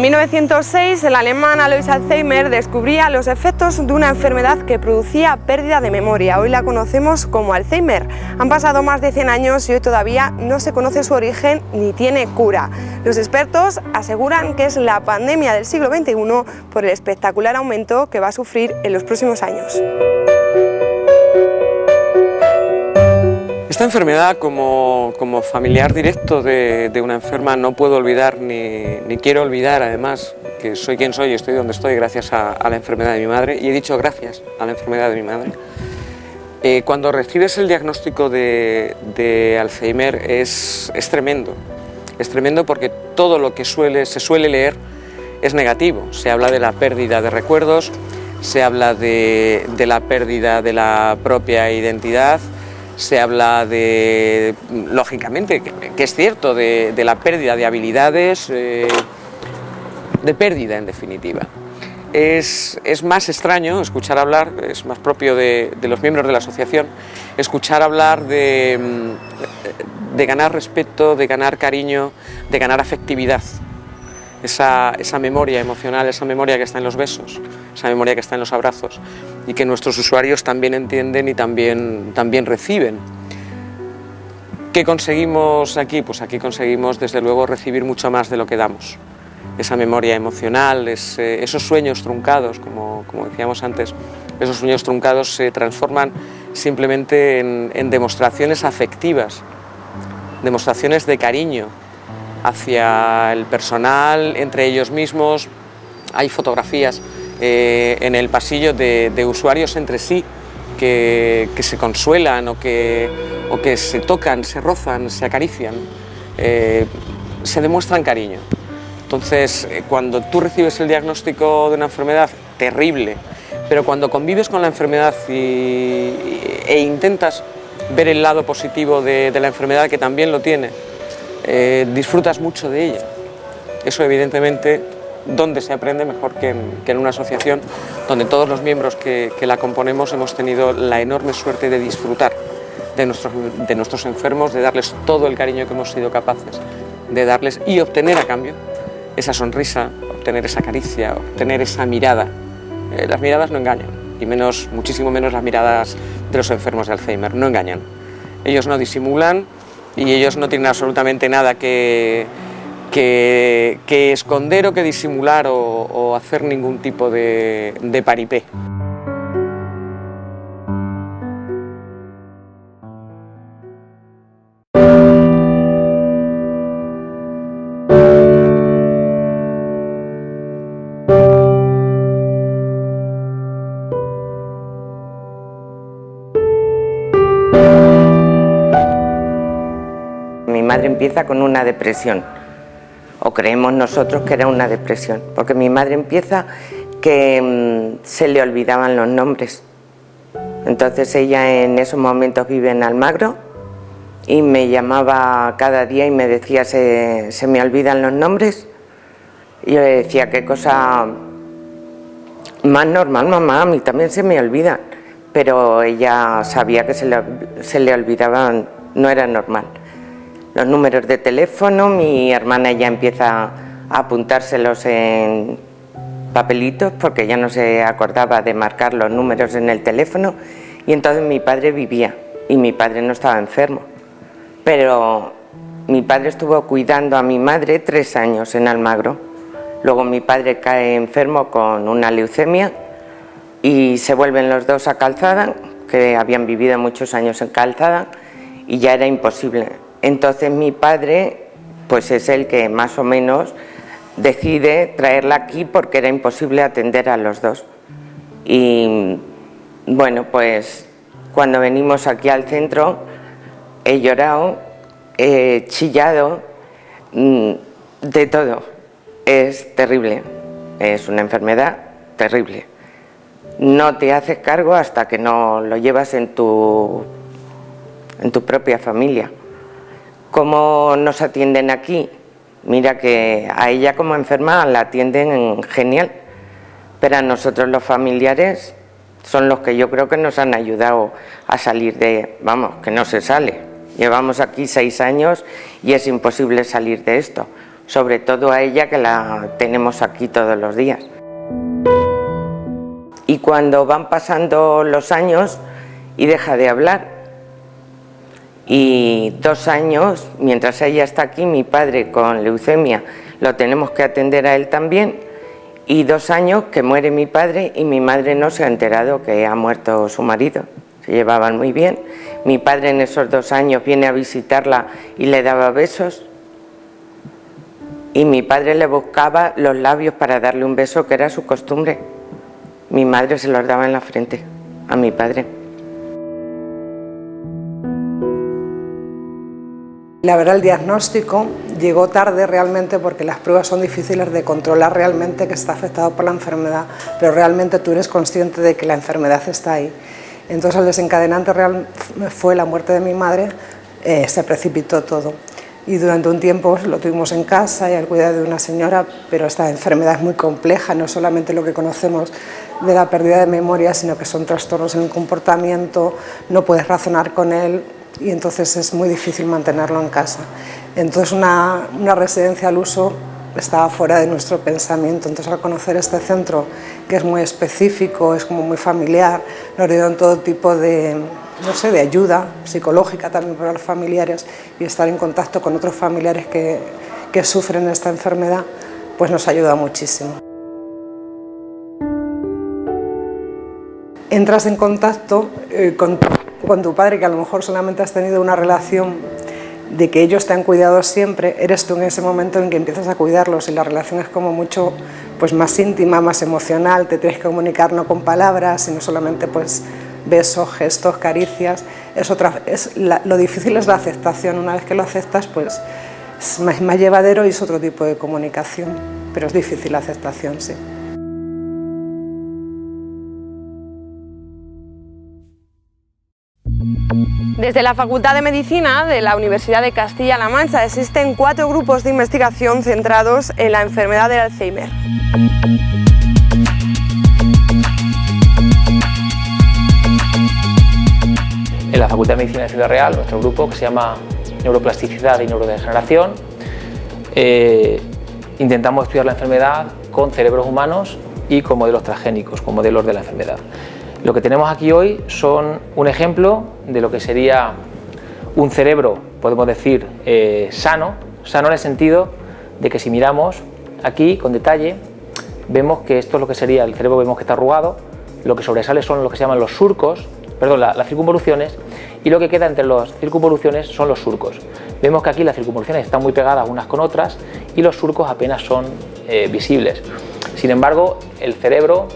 En 1906, el alemán Alois Alzheimer descubría los efectos de una enfermedad que producía pérdida de memoria. Hoy la conocemos como Alzheimer. Han pasado más de 100 años y hoy todavía no se conoce su origen ni tiene cura. Los expertos aseguran que es la pandemia del siglo XXI por el espectacular aumento que va a sufrir en los próximos años. Esta enfermedad, como familiar directo de una enferma, no puedo olvidar ni quiero olvidar, además, que soy quien soy y estoy donde estoy gracias a la enfermedad de mi madre, y he dicho gracias a la enfermedad de mi madre. Cuando recibes el diagnóstico de Alzheimer es tremendo. Es tremendo porque todo lo que se suele leer es negativo. Se habla de la pérdida de recuerdos, se habla de la pérdida de la propia identidad, se habla de, lógicamente, que es cierto, de la pérdida de habilidades, de pérdida en definitiva. Es más extraño escuchar hablar, es más propio de los miembros de la asociación, escuchar hablar de ganar respeto, de ganar cariño, de ganar afectividad. Esa memoria emocional, esa memoria que está en los besos, esa memoria que está en los abrazos y que nuestros usuarios también entienden y también reciben. ¿Qué conseguimos aquí? Pues aquí conseguimos desde luego recibir mucho más de lo que damos. Esa memoria emocional, esos sueños truncados, como decíamos antes, esos sueños truncados se transforman simplemente en demostraciones afectivas, demostraciones de cariño hacia el personal, entre ellos mismos. Hay fotografías en el pasillo de usuarios entre sí que se consuelan o que se tocan, se rozan, se acarician, se demuestran cariño. Entonces, cuando tú recibes el diagnóstico de una enfermedad terrible, pero cuando convives con la enfermedad e intentas ver el lado positivo de la enfermedad, que también lo tiene, disfrutas mucho de ella. Eso evidentemente, ¿dónde se aprende mejor que en una asociación donde todos los miembros que la componemos hemos tenido la enorme suerte de disfrutar de nuestros enfermos, de darles todo el cariño que hemos sido capaces de darles y obtener a cambio esa sonrisa, obtener esa caricia, obtener esa mirada. Las miradas no engañan, y muchísimo menos las miradas de los enfermos de Alzheimer, no engañan. Ellos no disimulan y ellos no tienen absolutamente nada que esconder o que disimular o hacer ningún tipo de paripé. Mi madre empieza con una depresión, o creemos nosotros que era una depresión, porque mi madre empieza que se le olvidaban los nombres. Entonces ella en esos momentos vive en Almagro y me llamaba cada día y me decía se me olvidan los nombres. Y yo le decía, qué cosa más normal, mamá, a mí también se me olvidan. Pero ella sabía que se le olvidaban, no era normal. Los números de teléfono, mi hermana ya empieza a apuntárselos en papelitos porque ya no se acordaba de marcar los números en el teléfono, y entonces mi padre vivía y mi padre no estaba enfermo, pero mi padre estuvo cuidando a mi madre 3 años en Almagro. Luego mi padre cae enfermo con una leucemia y se vuelven los dos a Calzada, que habían vivido muchos años en Calzada, y ya era imposible. Entonces mi padre pues es el que más o menos decide traerla aquí porque era imposible atender a los dos. Y bueno, pues cuando venimos aquí al centro he llorado, he chillado, de todo. Es terrible, es una enfermedad terrible. No te haces cargo hasta que no lo llevas en tu propia familia. ¿Cómo nos atienden aquí? Mira que a ella como enferma la atienden genial, pero a nosotros los familiares son los que yo creo que nos han ayudado a salir que no se sale. Llevamos aquí 6 años y es imposible salir de esto. O sobre todo a ella, que la tenemos aquí todos los días. Y cuando van pasando los años y deja de hablar, y 2 años, mientras ella está aquí, mi padre con leucemia lo tenemos que atender a él también, y 2 años que muere mi padre y mi madre no se ha enterado que ha muerto su marido. Se llevaban muy bien. Mi padre en esos 2 años viene a visitarla y le daba besos, y mi padre le buscaba los labios para darle un beso, que era su costumbre. Mi madre se los daba en la frente a mi padre. La verdad, el diagnóstico llegó tarde realmente, porque las pruebas son difíciles de controlar realmente que está afectado por la enfermedad, pero realmente tú eres consciente de que la enfermedad está ahí. Entonces el desencadenante real fue la muerte de mi madre, se precipitó todo. Y durante un tiempo lo tuvimos en casa y al cuidado de una señora, pero esta enfermedad es muy compleja, no solamente lo que conocemos de la pérdida de memoria, sino que son trastornos en el comportamiento, no puedes razonar con él, y entonces es muy difícil mantenerlo en casa. Entonces una residencia al uso estaba fuera de nuestro pensamiento. Entonces, al conocer este centro, que es muy específico, es como muy familiar, nos dieron todo tipo de, no sé, de ayuda psicológica también para los familiares, y estar en contacto con otros familiares que sufren esta enfermedad, pues nos ayuda muchísimo. Entras en contacto con tu padre, que a lo mejor solamente has tenido una relación de que ellos te han cuidado siempre, eres tú en ese momento en que empiezas a cuidarlos, y la relación es como mucho pues más íntima, más emocional, te tienes que comunicar no con palabras, sino solamente pues besos, gestos, caricias. Lo difícil es la aceptación. Una vez que lo aceptas, pues es más llevadero y es otro tipo de comunicación, pero es difícil la aceptación, sí. Desde la Facultad de Medicina de la Universidad de Castilla-La Mancha existen 4 grupos de investigación centrados en la enfermedad del Alzheimer. En la Facultad de Medicina de Ciudad Real, nuestro grupo, que se llama Neuroplasticidad y Neurodegeneración, intentamos estudiar la enfermedad con cerebros humanos y con modelos transgénicos, con modelos de la enfermedad. Lo que tenemos aquí hoy son un ejemplo de lo que sería un cerebro, podemos decir, sano en el sentido de que si miramos aquí con detalle, vemos que esto es lo que sería el cerebro, vemos que está arrugado, lo que sobresale son lo que se llaman los surcos, perdón, las circunvoluciones, y lo que queda entre las circunvoluciones son los surcos. Vemos que aquí las circunvoluciones están muy pegadas unas con otras y los surcos apenas son visibles. Sin embargo, el cerebro,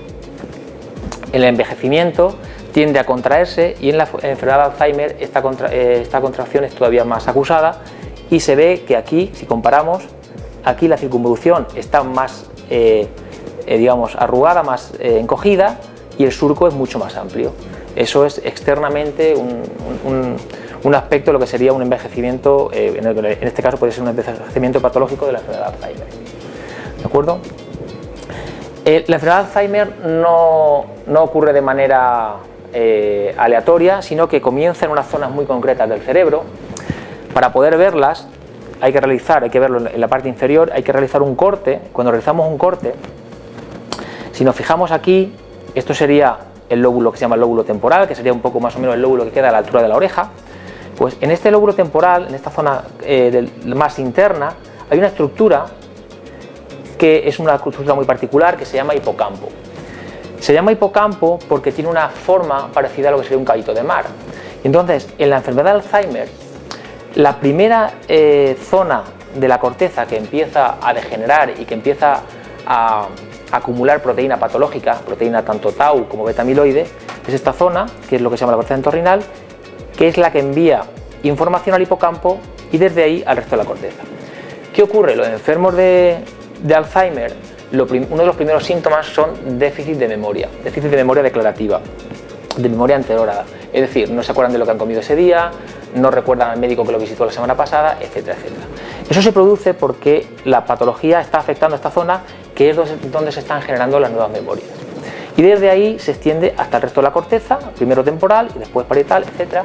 en el envejecimiento, tiende a contraerse, y en la enfermedad de Alzheimer esta contracción es todavía más acusada, y se ve que aquí, si comparamos, aquí la circunvolución está más digamos, arrugada, más encogida, y el surco es mucho más amplio. Eso es externamente un aspecto de lo que sería un envejecimiento, en este caso puede ser un envejecimiento patológico de la enfermedad de Alzheimer. ¿De acuerdo? La enfermedad de Alzheimer no ocurre de manera aleatoria, sino que comienza en unas zonas muy concretas del cerebro. Para poder verlas hay que verlo en la parte inferior, hay que realizar un corte. Cuando realizamos un corte, si nos fijamos aquí, esto sería el lóbulo que se llama el lóbulo temporal, que sería un poco más o menos el lóbulo que queda a la altura de la oreja. Pues en este lóbulo temporal, en esta zona más interna, hay una estructura que es una estructura muy particular, que se llama hipocampo. Se llama hipocampo porque tiene una forma parecida a lo que sería un caballito de mar. Entonces, en la enfermedad de Alzheimer, la primera zona de la corteza que empieza a degenerar y que empieza a acumular proteína patológica, proteína tanto tau como beta amiloide, es esta zona, que es lo que se llama la corteza entorrinal, que es la que envía información al hipocampo y desde ahí al resto de la corteza. ¿Qué ocurre? Los enfermos de Alzheimer, uno de los primeros síntomas son déficit de memoria declarativa, de memoria anterógrada, es decir, no se acuerdan de lo que han comido ese día, no recuerdan al médico que lo visitó la semana pasada, etcétera, etcétera. Eso se produce porque la patología está afectando esta zona, que es donde se están generando las nuevas memorias. Y desde ahí se extiende hasta el resto de la corteza, primero temporal y después parietal, etcétera,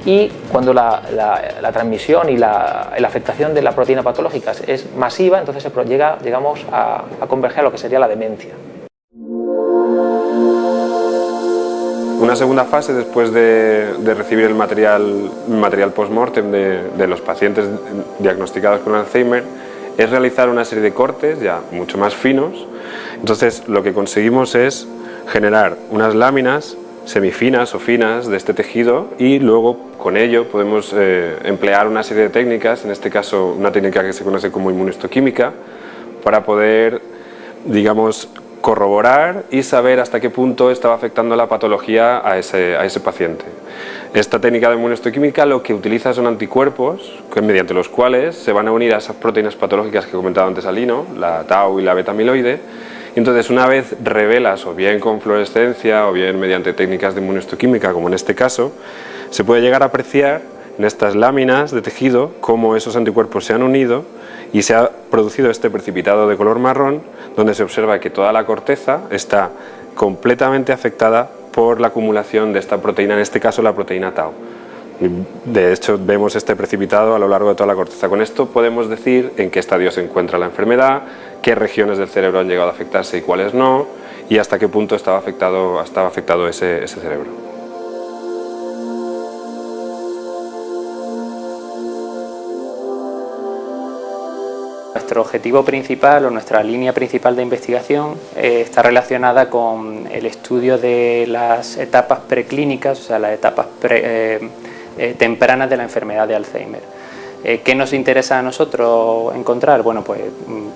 y cuando la transmisión y la afectación de la proteína patológica es masiva, entonces llegamos a converger a lo que sería la demencia. Una segunda fase, después de recibir el material post-mortem de los pacientes diagnosticados con Alzheimer, es realizar una serie de cortes ya mucho más finos. Entonces lo que conseguimos es generar unas láminas semifinas o finas de este tejido y luego con ello podemos emplear una serie de técnicas, en este caso una técnica que se conoce como inmunohistoquímica, para poder, digamos, corroborar y saber hasta qué punto estaba afectando la patología a ese paciente. Esta técnica de inmunohistoquímica lo que utiliza son anticuerpos mediante los cuales se van a unir a esas proteínas patológicas que comentaba antes Alino, la tau y la beta-amiloide. Entonces, una vez revelas, o bien con fluorescencia o bien mediante técnicas de inmunohistoquímica, como en este caso, se puede llegar a apreciar en estas láminas de tejido cómo esos anticuerpos se han unido y se ha producido este precipitado de color marrón, donde se observa que toda la corteza está completamente afectada por la acumulación de esta proteína, en este caso la proteína tau. De hecho, vemos este precipitado a lo largo de toda la corteza. Con esto podemos decir en qué estadio se encuentra la enfermedad, qué regiones del cerebro han llegado a afectarse y cuáles no, y hasta qué punto estaba afectado ese cerebro. Nuestro objetivo principal o nuestra línea principal de investigación está relacionada con el estudio de las etapas preclínicas, o sea, las etapas tempranas de la enfermedad de Alzheimer. ¿Qué nos interesa a nosotros encontrar? Bueno, pues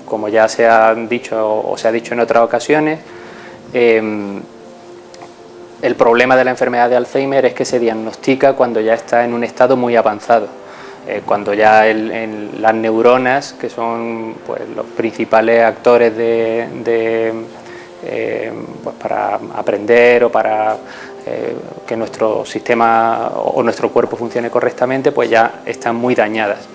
como ya se ha dicho o se ha dicho en otras ocasiones, el problema de la enfermedad de Alzheimer es que se diagnostica cuando ya está en un estado muy avanzado. Cuando ya las neuronas, que son pues, los principales actores pues, para aprender o para que nuestro sistema o nuestro cuerpo funcione correctamente, pues ya están muy dañadas.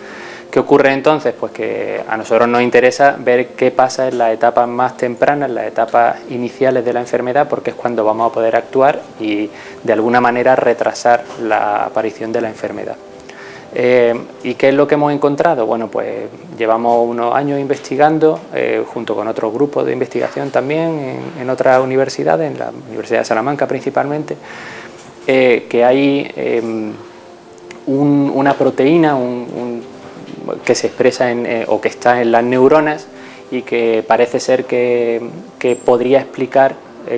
¿Qué ocurre entonces? Pues que a nosotros nos interesa ver qué pasa en las etapas más tempranas, en las etapas iniciales de la enfermedad, porque es cuando vamos a poder actuar y de alguna manera retrasar la aparición de la enfermedad. ¿Y qué es lo que hemos encontrado? Bueno, pues llevamos unos años investigando, junto con otros grupos de investigación también en otras universidades, en la Universidad de Salamanca principalmente, que hay una proteína que se expresa o que está en las neuronas y que parece ser que podría explicar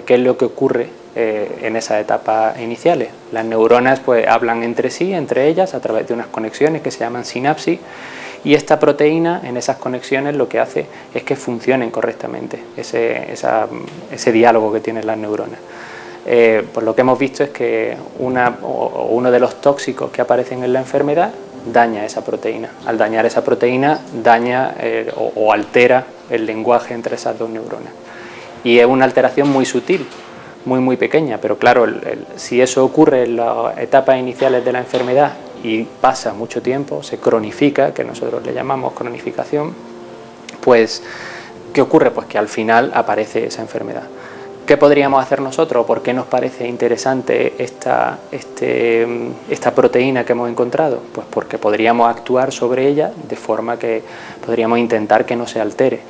qué es lo que ocurre en esas etapas iniciales. Las neuronas pues hablan entre sí, entre ellas, a través de unas conexiones que se llaman sinapsis, y esta proteína en esas conexiones lo que hace es que funcionen correctamente ese diálogo que tienen las neuronas. Pues lo que hemos visto es que uno de los tóxicos que aparecen en la enfermedad daña esa proteína. Al dañar esa proteína daña o altera el lenguaje entre esas dos neuronas. Y es una alteración muy sutil, muy pequeña, pero claro, si eso ocurre en las etapas iniciales de la enfermedad y pasa mucho tiempo, se cronifica, que nosotros le llamamos cronificación, pues ¿qué ocurre? Pues que al final aparece esa enfermedad. ¿Qué podríamos hacer nosotros? ¿Por qué nos parece interesante esta proteína que hemos encontrado? Pues porque podríamos actuar sobre ella de forma que podríamos intentar que no se altere.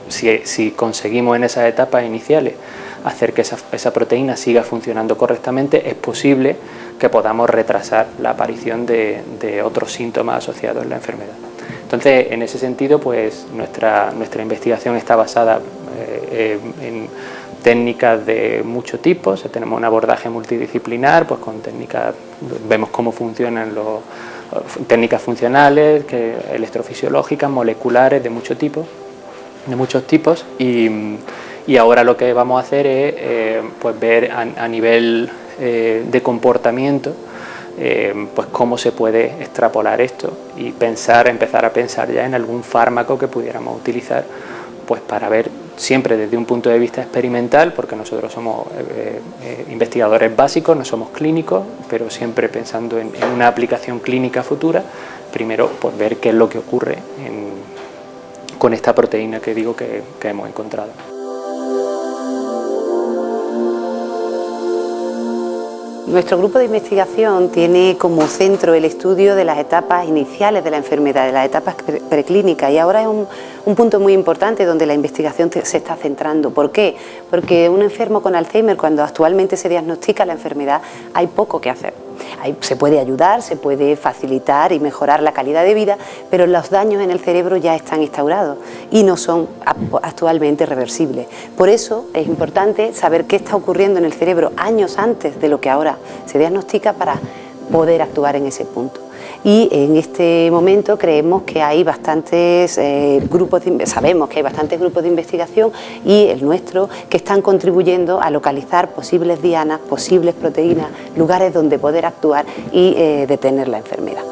Si conseguimos en esas etapas iniciales hacer que esa proteína siga funcionando correctamente, es posible que podamos retrasar la aparición de otros síntomas asociados a la enfermedad. Entonces, en ese sentido, pues nuestra investigación está basada en técnicas de muchos tipos. Tenemos un abordaje multidisciplinar, pues con técnicas, vemos cómo funcionan técnicas funcionales, electrofisiológicas, moleculares, de muchos tipos, y ahora lo que vamos a hacer es pues ver a nivel de comportamiento pues cómo se puede extrapolar esto y empezar a pensar ya en algún fármaco que pudiéramos utilizar pues para ver, siempre desde un punto de vista experimental, porque nosotros somos investigadores básicos, no somos clínicos, pero siempre pensando en una aplicación clínica futura, primero pues ver qué es lo que ocurre con esta proteína que digo que hemos encontrado. Nuestro grupo de investigación tiene como centro el estudio de las etapas iniciales de la enfermedad, de las etapas preclínicas, y ahora es un punto muy importante donde la investigación se está centrando. ¿Por qué? Porque un enfermo con Alzheimer, cuando actualmente se diagnostica la enfermedad, hay poco que hacer. Se puede ayudar, se puede facilitar y mejorar la calidad de vida, pero los daños en el cerebro ya están instaurados y no son actualmente reversibles. Por eso es importante saber qué está ocurriendo en el cerebro años antes de lo que ahora se diagnostica para poder actuar en ese punto. Y en este momento creemos que hay bastantes sabemos que hay bastantes grupos de investigación, y el nuestro, que están contribuyendo a localizar posibles dianas, posibles proteínas, lugares donde poder actuar y detener la enfermedad.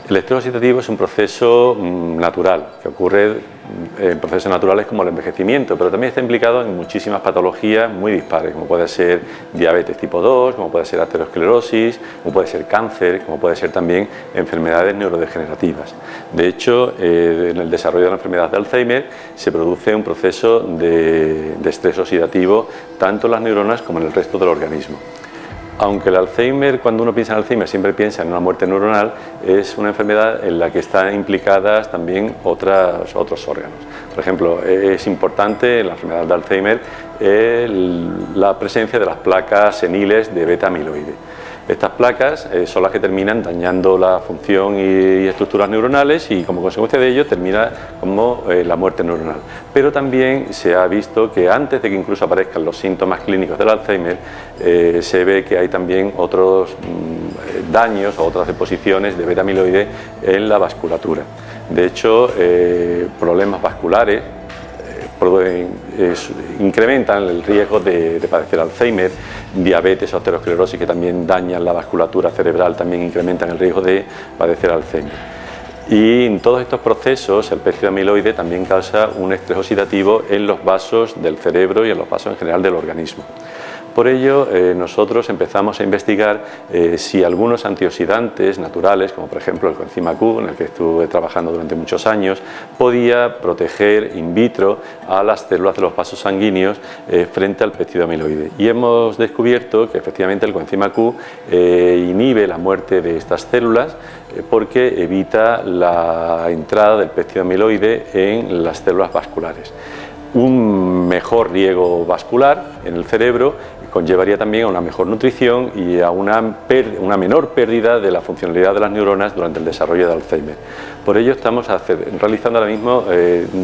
El estrés oxidativo es un proceso natural, que ocurre en procesos naturales como el envejecimiento, pero también está implicado en muchísimas patologías muy dispares, como puede ser diabetes tipo 2, como puede ser aterosclerosis, como puede ser cáncer, como puede ser también enfermedades neurodegenerativas. De hecho, en el desarrollo de la enfermedad de Alzheimer se produce un proceso de estrés oxidativo tanto en las neuronas como en el resto del organismo. Aunque el Alzheimer, cuando uno piensa en Alzheimer, siempre piensa en una muerte neuronal, es una enfermedad en la que están implicadas también otros órganos. Por ejemplo, es importante en la enfermedad de Alzheimer la presencia de las placas seniles de beta-amiloide. Estas placas son las que terminan dañando la función y estructuras neuronales, y como consecuencia de ello termina como la muerte neuronal. Pero también se ha visto que antes de que incluso aparezcan los síntomas clínicos del Alzheimer, se ve que hay también otros daños o otras deposiciones de beta-amiloide en la vasculatura. De hecho, problemas vasculares incrementan el riesgo de padecer Alzheimer. Diabetes o aterosclerosis, que también dañan la vasculatura cerebral, también incrementan el riesgo de padecer Alzheimer. Y en todos estos procesos el péptido amiloide también causa un estrés oxidativo en los vasos del cerebro y en los vasos en general del organismo. Por ello, nosotros empezamos a investigar si algunos antioxidantes naturales, como por ejemplo el coenzima Q, en el que estuve trabajando durante muchos años, podía proteger in vitro a las células de los vasos sanguíneos frente al péptido amiloide. Y hemos descubierto que efectivamente el coenzima Q inhibe la muerte de estas células porque evita la entrada del péptido amiloide en las células vasculares. Un mejor riego vascular en el cerebro conllevaría también a una mejor nutrición y a una menor pérdida de la funcionalidad de las neuronas durante el desarrollo de Alzheimer. Por ello estamos realizando ahora mismo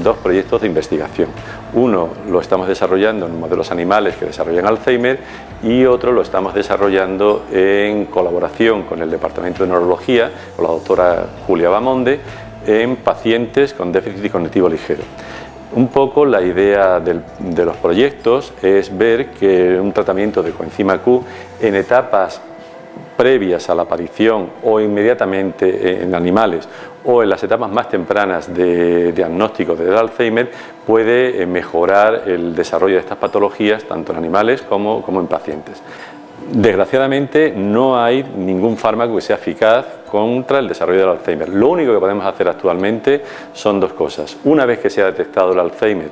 dos proyectos de investigación. Uno lo estamos desarrollando en modelos animales que desarrollan Alzheimer, y otro lo estamos desarrollando en colaboración con el Departamento de Neurología, con la doctora Julia Bamonde, en pacientes con déficit cognitivo ligero. Un poco la idea de los proyectos es ver que un tratamiento de coenzima Q en etapas previas a la aparición o inmediatamente en animales o en las etapas más tempranas de diagnóstico del Alzheimer puede mejorar el desarrollo de estas patologías tanto en animales como en pacientes. Desgraciadamente no hay ningún fármaco que sea eficaz contra el desarrollo del Alzheimer. Lo único que podemos hacer actualmente son dos cosas. Una vez que se ha detectado el Alzheimer,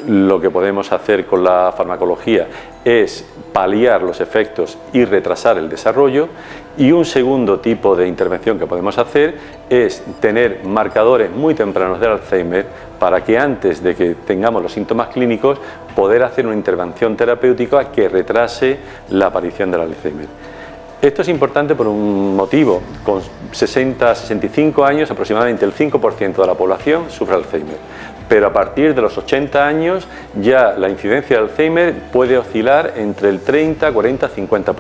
lo que podemos hacer con la farmacología es paliar los efectos y retrasar el desarrollo, y un segundo tipo de intervención que podemos hacer es tener marcadores muy tempranos del Alzheimer para que antes de que tengamos los síntomas clínicos poder hacer una intervención terapéutica que retrase la aparición del Alzheimer. Esto es importante por un motivo. Con 60-65 años aproximadamente el 5% de la población sufre Alzheimer, pero a partir de los 80 años ya la incidencia de Alzheimer puede oscilar entre el 30, 40, 50%.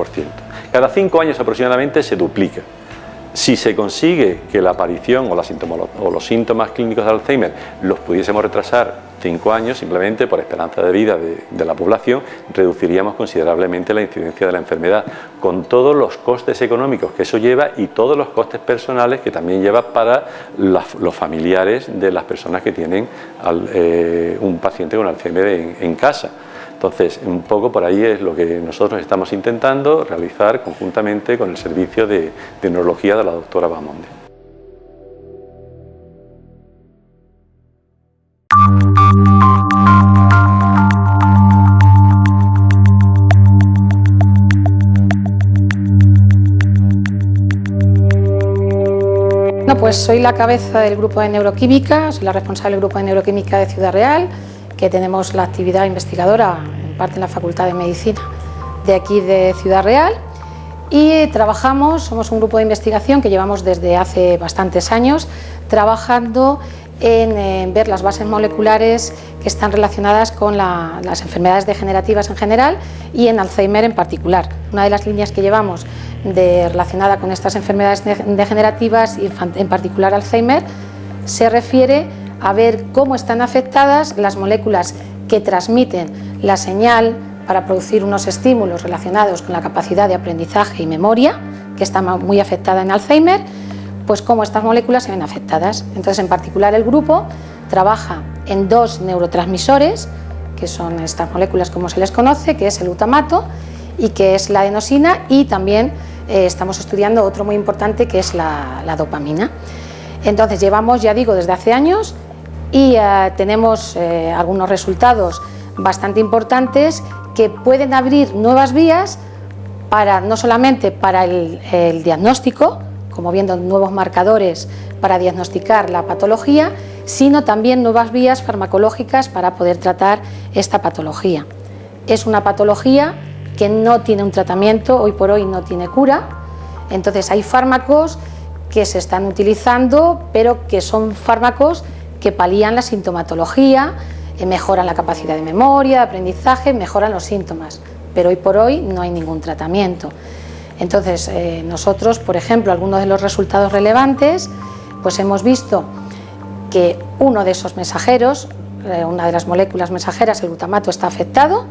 Cada 5 años aproximadamente se duplica. Si se consigue que la aparición o los síntomas clínicos de Alzheimer los pudiésemos retrasar 5 años, simplemente por esperanza de vida de la población, reduciríamos considerablemente la incidencia de la enfermedad, con todos los costes económicos que eso lleva y todos los costes personales que también lleva para los familiares de las personas que tienen un paciente con Alzheimer en casa. Entonces, un poco por ahí es lo que nosotros estamos intentando realizar conjuntamente con el servicio de neurología de la doctora Bamonde. pues soy la cabeza del grupo de neuroquímica, soy la responsable del grupo de neuroquímica de Ciudad Real, que tenemos la actividad investigadora en parte en la Facultad de Medicina de aquí de Ciudad Real, y somos un grupo de investigación que llevamos desde hace bastantes años trabajando en ver las bases moleculares que están relacionadas con las enfermedades degenerativas en general y en Alzheimer en particular. Una de las líneas que llevamos relacionada con estas enfermedades degenerativas y en particular Alzheimer se refiere a ver cómo están afectadas las moléculas que transmiten la señal para producir unos estímulos relacionados con la capacidad de aprendizaje y memoria, que está muy afectada en Alzheimer, pues cómo estas moléculas se ven afectadas. Entonces, en particular, el grupo trabaja en dos neurotransmisores, que son estas moléculas como se les conoce, que es el glutamato y que es la adenosina, y también estamos estudiando otro muy importante que es la dopamina. Entonces, llevamos, ya digo, desde hace años y tenemos algunos resultados bastante importantes que pueden abrir nuevas vías no solamente para el diagnóstico, como viendo nuevos marcadores para diagnosticar la patología, sino también nuevas vías farmacológicas para poder tratar esta patología. Es una patología que no tiene un tratamiento, hoy por hoy no tiene cura, entonces hay fármacos que se están utilizando, pero que son fármacos que palían la sintomatología, mejoran la capacidad de memoria, de aprendizaje, mejoran los síntomas, pero hoy por hoy no hay ningún tratamiento. Entonces, nosotros, por ejemplo, algunos de los resultados relevantes, pues hemos visto que uno de esos mensajeros, una de las moléculas mensajeras, el glutamato, está afectado,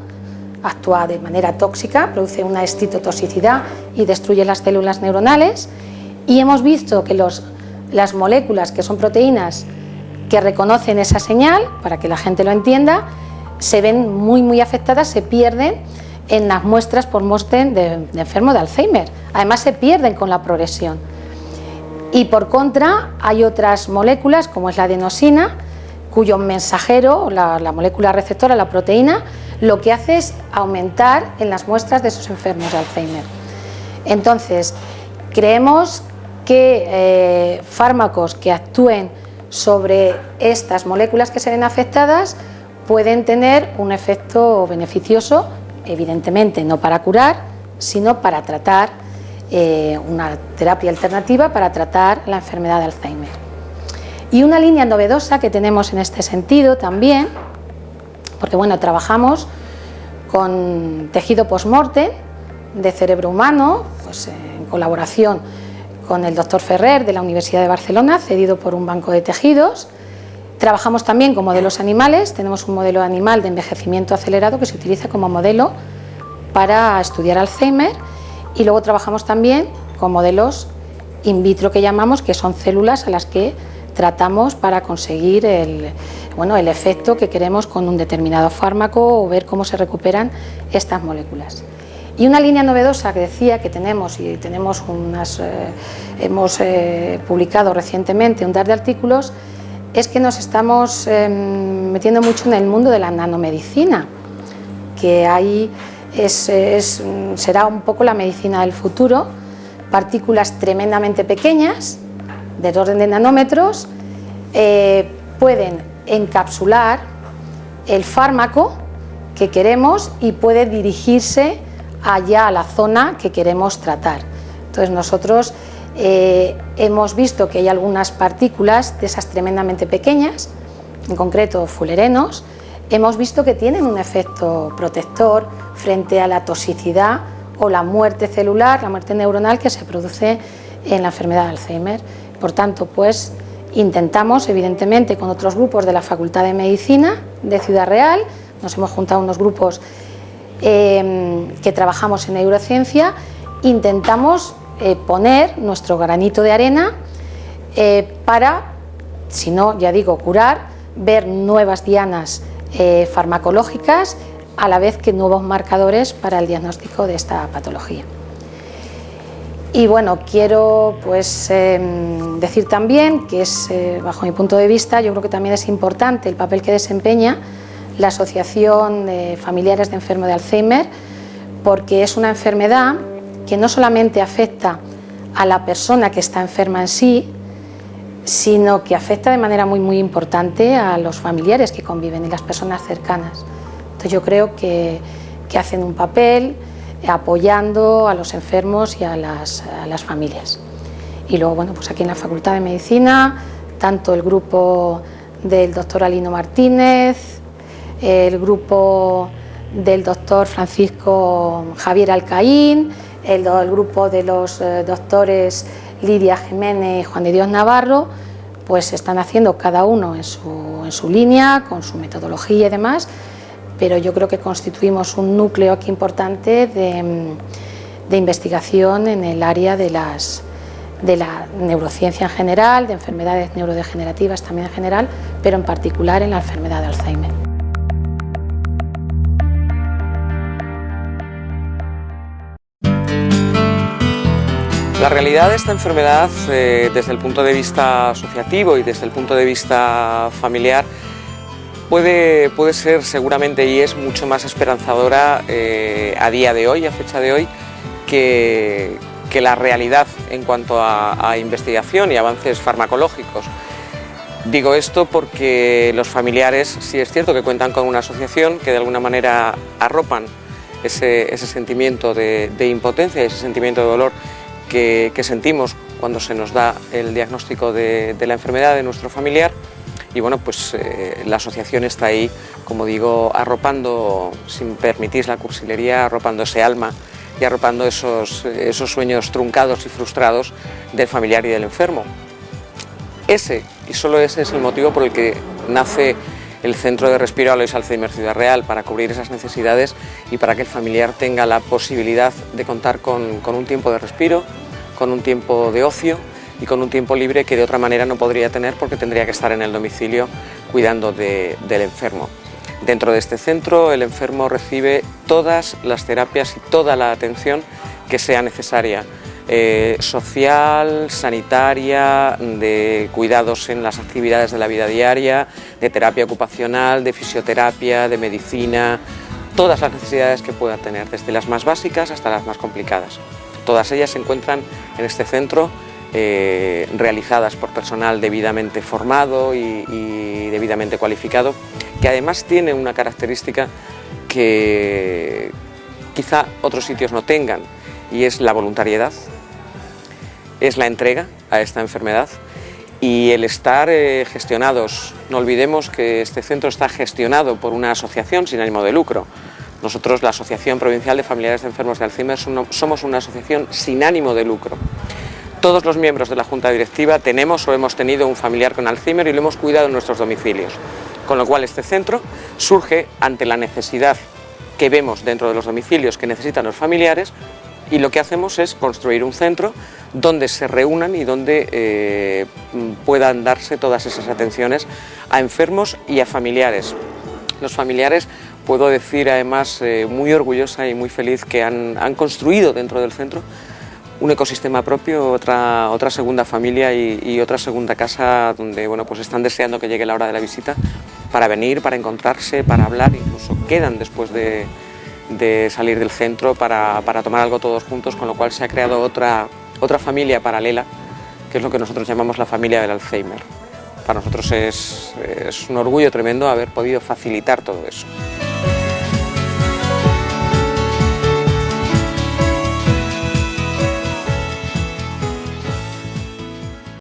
actúa de manera tóxica, produce una excitotoxicidad y destruye las células neuronales, y hemos visto que las moléculas que son proteínas que reconocen esa señal, para que la gente lo entienda, se ven muy afectadas, se pierden en las muestras post-mortem de enfermo de Alzheimer. Además, se pierden con la progresión. Y por contra, hay otras moléculas, como es la adenosina, cuyo mensajero, la molécula receptora, la proteína, lo que hace es aumentar en las muestras de esos enfermos de Alzheimer. Entonces, creemos que fármacos que actúen sobre estas moléculas que se ven afectadas pueden tener un efecto beneficioso, evidentemente no para curar, sino para tratar, una terapia alternativa para tratar la enfermedad de Alzheimer. Y una línea novedosa que tenemos en este sentido también, porque bueno, trabajamos con tejido post-mortem de cerebro humano, pues en colaboración con el doctor Ferrer de la Universidad de Barcelona, cedido por un banco de tejidos. Trabajamos también con modelos animales, tenemos un modelo animal de envejecimiento acelerado que se utiliza como modelo para estudiar Alzheimer, y luego trabajamos también con modelos in vitro que llamamos, que son células a las que tratamos para conseguir el efecto que queremos con un determinado fármaco o ver cómo se recuperan estas moléculas. Y una línea novedosa que decía que tenemos, y hemos publicado recientemente un par de artículos, es que nos estamos metiendo mucho en el mundo de la nanomedicina, que ahí será un poco la medicina del futuro, partículas tremendamente pequeñas, del orden de nanómetros, pueden encapsular el fármaco que queremos y puede dirigirse allá a la zona que queremos tratar. Entonces nosotros hemos visto que hay algunas partículas de esas tremendamente pequeñas, en concreto fullerenos, hemos visto que tienen un efecto protector frente a la toxicidad o la muerte celular, la muerte neuronal que se produce en la enfermedad de Alzheimer. Por tanto, pues intentamos, evidentemente, con otros grupos de la Facultad de Medicina de Ciudad Real, nos hemos juntado unos grupos que trabajamos en neurociencia, intentamos poner nuestro granito de arena para, si no, ya digo, curar, ver nuevas dianas farmacológicas, a la vez que nuevos marcadores para el diagnóstico de esta patología. Y bueno, quiero pues decir también que bajo mi punto de vista, yo creo que también es importante el papel que desempeña la Asociación de Familiares de Enfermos de Alzheimer, porque es una enfermedad que no solamente afecta a la persona que está enferma en sí, sino que afecta de manera muy importante a los familiares que conviven y las personas cercanas. Entonces yo creo que hacen un papel apoyando a los enfermos y a las familias. Y luego, bueno, pues aquí en la Facultad de Medicina, tanto el grupo del doctor Alino Martínez, el grupo del doctor Francisco Javier Alcaín, el grupo de los doctores Lidia Jiménez y Juan de Dios Navarro, pues están haciendo cada uno en su línea, con su metodología y demás, pero yo creo que constituimos un núcleo aquí importante de investigación en el área de la neurociencia en general, de enfermedades neurodegenerativas también en general, pero en particular en la enfermedad de Alzheimer. La realidad de esta enfermedad, desde el punto de vista asociativo y desde el punto de vista familiar, puede ser seguramente y es mucho más esperanzadora a día de hoy, a fecha de hoy, que la realidad en cuanto a investigación y avances farmacológicos. Digo esto porque los familiares sí es cierto que cuentan con una asociación que de alguna manera arropan ese sentimiento de impotencia, ese sentimiento de dolor que sentimos cuando se nos da el diagnóstico de la enfermedad de nuestro familiar. Y bueno, pues la asociación está ahí, como digo, arropando, si me permitís la cursilería, arropando ese alma y arropando esos sueños truncados y frustrados del familiar y del enfermo. Ese, y solo ese, es el motivo por el que nace el Centro de Respiro Alois Alzheimer Ciudad Real, para cubrir esas necesidades y para que el familiar tenga la posibilidad de contar con un tiempo de respiro, con un tiempo de ocio y con un tiempo libre que de otra manera no podría tener porque tendría que estar en el domicilio cuidando del enfermo. Dentro de este centro el enfermo recibe todas las terapias y toda la atención que sea necesaria, social, sanitaria, de cuidados en las actividades de la vida diaria, de terapia ocupacional, de fisioterapia, de medicina, todas las necesidades que pueda tener, desde las más básicas hasta las más complicadas. Todas ellas se encuentran en este centro, realizadas por personal debidamente formado y debidamente cualificado, que además tiene una característica que quizá otros sitios no tengan, y es la voluntariedad, es la entrega a esta enfermedad y el estar gestionados. No olvidemos que este centro está gestionado por una asociación sin ánimo de lucro. Nosotros, la Asociación Provincial de Familiares de Enfermos de Alzheimer, somos una asociación sin ánimo de lucro. Todos los miembros de la Junta Directiva tenemos o hemos tenido un familiar con Alzheimer y lo hemos cuidado en nuestros domicilios. Con lo cual este centro surge ante la necesidad que vemos dentro de los domicilios que necesitan los familiares, y lo que hacemos es construir un centro donde se reúnan y donde puedan darse todas esas atenciones a enfermos y a familiares. Los familiares, puedo decir además muy orgullosa y muy feliz, que han construido dentro del centro un ecosistema propio, otra segunda familia y otra segunda casa donde bueno, pues están deseando que llegue la hora de la visita para venir, para encontrarse, para hablar, incluso quedan después de salir del centro para tomar algo todos juntos, con lo cual se ha creado otra familia paralela, que es lo que nosotros llamamos la familia del Alzheimer. Para nosotros es un orgullo tremendo haber podido facilitar todo eso.